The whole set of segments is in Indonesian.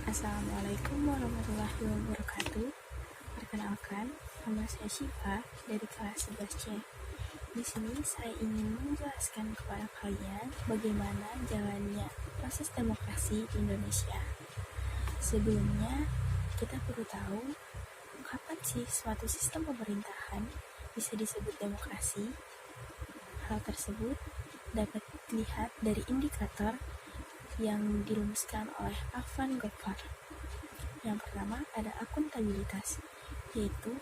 Assalamualaikum warahmatullahi wabarakatuh. Perkenalkan, nama saya Syifa dari kelas 11C. Di sini saya ingin menjelaskan kepada kalian bagaimana jalannya proses demokrasi di Indonesia. Sebelumnya, kita perlu tahu kapan sih suatu sistem pemerintahan bisa disebut demokrasi. Hal tersebut dapat dilihat dari indikator yang dirumuskan oleh Afan Gofar. Yang pertama ada akuntabilitas, yaitu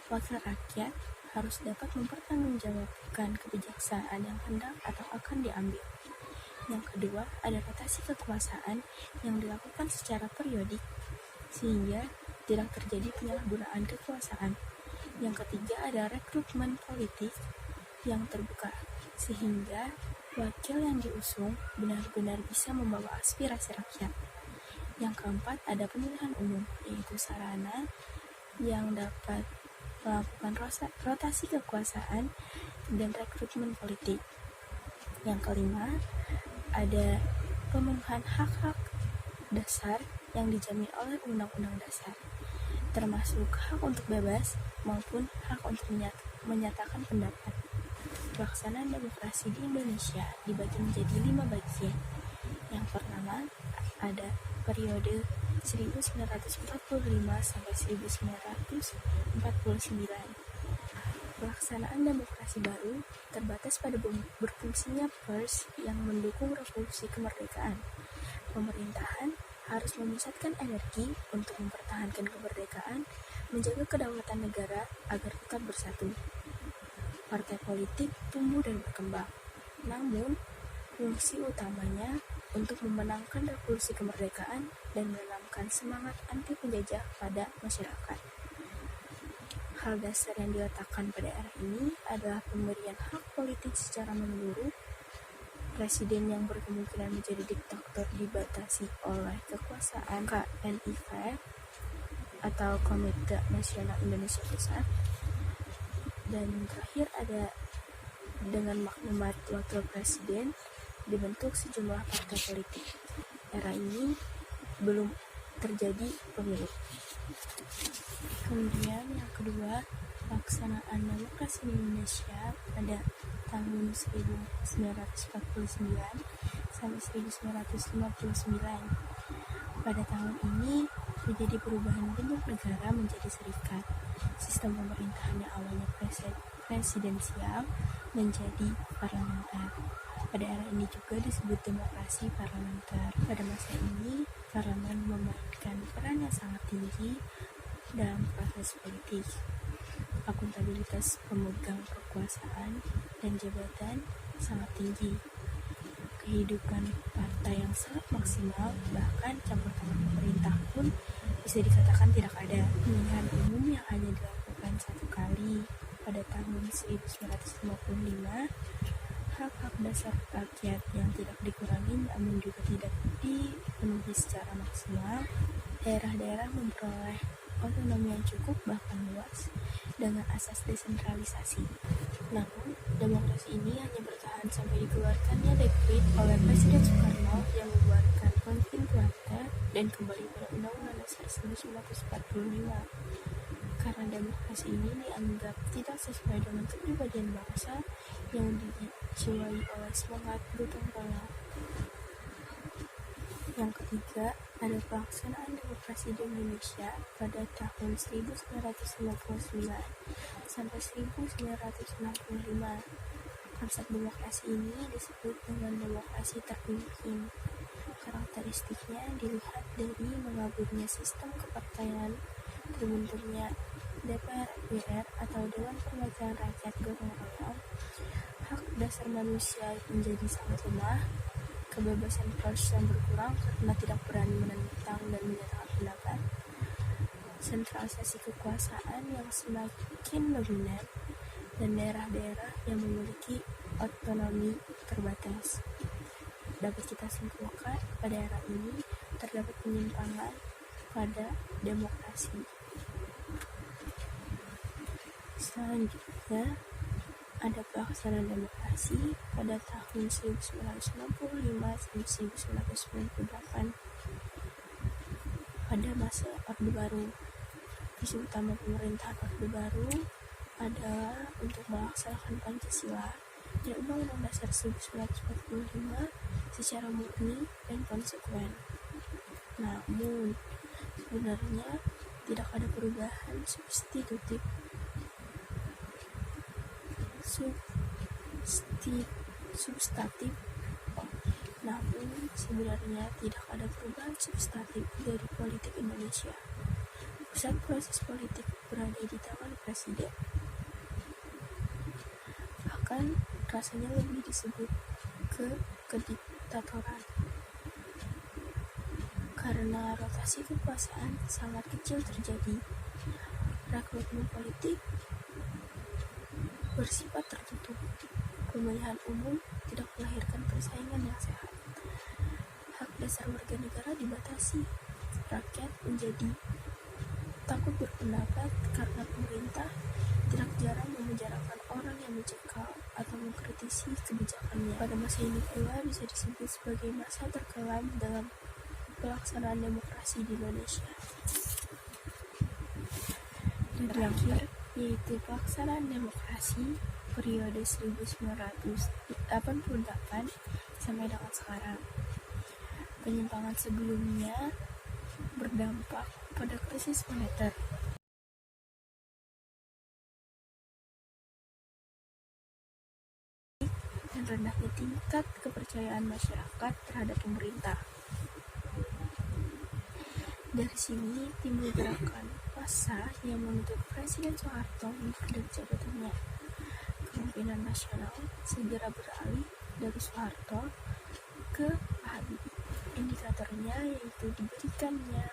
wakil rakyat harus dapat mempertanggungjawabkan kebijaksanaan yang hendak atau akan diambil. Yang kedua ada rotasi kekuasaan yang dilakukan secara periodik sehingga tidak terjadi penyalahgunaan kekuasaan. Yang ketiga ada rekrutmen politik yang terbuka sehingga wakil yang diusung benar-benar bisa membawa aspirasi rakyat. Yang keempat ada pemilihan umum, yaitu sarana yang dapat melakukan rotasi kekuasaan dan rekrutmen politik. Yang kelima ada pemenuhan hak-hak dasar yang dijamin oleh Undang-Undang Dasar, termasuk hak untuk bebas maupun hak untuk menyatakan pendapat. Pelaksanaan demokrasi di Indonesia dibagi menjadi 5 bagian. Yang pertama ada periode 1945 sampai 1949. Pelaksanaan demokrasi baru terbatas pada berfungsinya pers yang mendukung revolusi kemerdekaan. Pemerintahan harus memusatkan energi untuk mempertahankan kemerdekaan, menjaga kedaulatan negara agar tetap bersatu. Partai politik tumbuh dan berkembang, namun fungsi utamanya untuk memenangkan revolusi kemerdekaan dan menanamkan semangat anti penjajah pada masyarakat. Hal dasar yang diletakkan pada era ini adalah pemberian hak politik secara menyeluruh. Presiden yang berkemungkinan menjadi diktator dibatasi oleh kekuasaan KNIP atau Komite Nasional Indonesia Pusat. Dan terakhir ada dengan maklumat wakil presiden dibentuk sejumlah partai politik. Era ini belum terjadi pemilu. Kemudian yang kedua, pelaksanaan demokrasi di Indonesia pada tahun 1949 sampai 1959. Pada tahun ini terjadi perubahan bentuk negara menjadi serikat. Sistem pemerintahan yang awalnya presidensial menjadi parlementer. Pada era ini juga disebut demokrasi parlementer. Pada masa ini, parlemen memainkan peran yang sangat tinggi dalam proses politik. Akuntabilitas pemegang kekuasaan dan jabatan sangat tinggi. Kehidupan partai yang sangat maksimal, bahkan campur tangan pemerintah pun bisa dikatakan tidak ada. Pemilihan umum yang hanya dilakukan satu kali pada tahun 1955, hak-hak dasar rakyat yang tidak dikurangi namun juga tidak dipenuhi secara maksimal. Daerah-daerah memperoleh otonomi yang cukup bahkan luas dengan asas desentralisasi. Namun, demokrasi ini hanya bertahan sampai dikeluarkannya dekret oleh Presiden Soekarno yang membuarkan Konstituante dan kembali pada Undang-Undang Dasar 1945. Karena demokrasi ini dianggap tidak sesuai dengan kepribadian bangsa yang dijiwai oleh semangat gotong royong. Yang ketiga, ada pelaksanaan demokrasi di Indonesia pada tahun 1959 sampai 1965. Konsep demokrasi ini disebut dengan demokrasi terpimpin. Karakteristiknya dilihat dari mengaburnya sistem kepartaian, terbentuknya DPR MPR atau Dewan Perwakilan Rakyat gotong royong, hak dasar manusia menjadi sangat lemah, kebebasan pers yang berkurang karena tidak berani menentang dan menyatakan pendapat, sentralisasi kekuasaan yang semakin dominan, dan daerah-daerah yang memiliki otonomi terbatas. Dapat kita simpulkan pada era ini terdapat penyimpangan pada demokrasi. Selanjutnya ada pelaksanaan demokrasi pada tahun 1965 sampai 1998. pada masa Orde Baru. Visi utama pemerintahan Orde Baru adalah untuk melaksanakan Pancasila dan Undang-Undang Dasar 1945 secara murni dan konsekuen. Namun, sebenarnya tidak ada perubahan substantif. Namun, sebenarnya tidak ada perubahan substantif dari politik Indonesia. Pusat proses politik berada di tangan presiden. Bahkan rasanya lebih disebut kediktatoran. Karena rotasi kekuasaan sangat kecil terjadi, rekrutmen politik bersifat tertutup, pemilihan umum tidak melahirkan persaingan yang sehat, hak dasar warga negara dibatasi, rakyat menjadi takut berpendapat karena pemerintah tidak jarang memenjarakan orang yang mencekal atau mengkritisi kebijakannya. Pada masa ini pula bisa disebut sebagai masa terkelam dalam pelaksanaan demokrasi di Indonesia. Dan terakhir, yaitu pelaksanaan demokrasi periode 1988 sampai dengan sekarang. Penyimpangan sebelumnya berdampak pada krisis moneter, dan rendahnya tingkat kepercayaan masyarakat terhadap pemerintah. Dari sini timbul gerakan massa yang menuntut Presiden Soeharto mundur dari jabatannya. Kepemimpinan nasional segera beralih dari Soeharto ke Habibie. Indikatornya yaitu diberikannya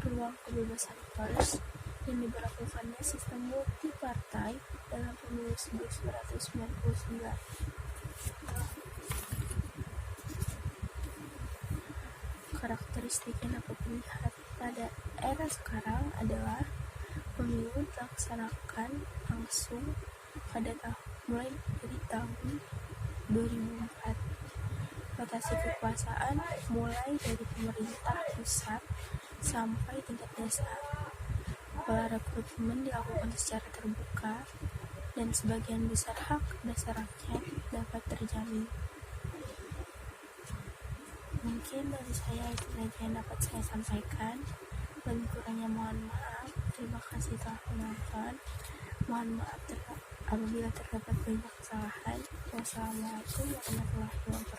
ruang kebebasan pers dan diberlakukannya sistem multipartai dalam pemilu 1999. Karakteristik yang dapat dilihat pada era sekarang adalah pemilu dilaksanakan langsung mulai dari tahun 2004. Rotasi kekuasaan mulai dari pemerintah pusat sampai tingkat desa. Pola rekrutmen dilakukan secara terbuka dan sebagian besar hak dasar rakyat dapat terjamin. Mungkin dari saya itu saja yang dapat saya sampaikan. Lebih kurangnya mohon maaf. Terima kasih telah menonton. Mohon maaf apabila terdapat banyak kesalahan. Wassalamualaikum warahmatullahi wabarakatuh.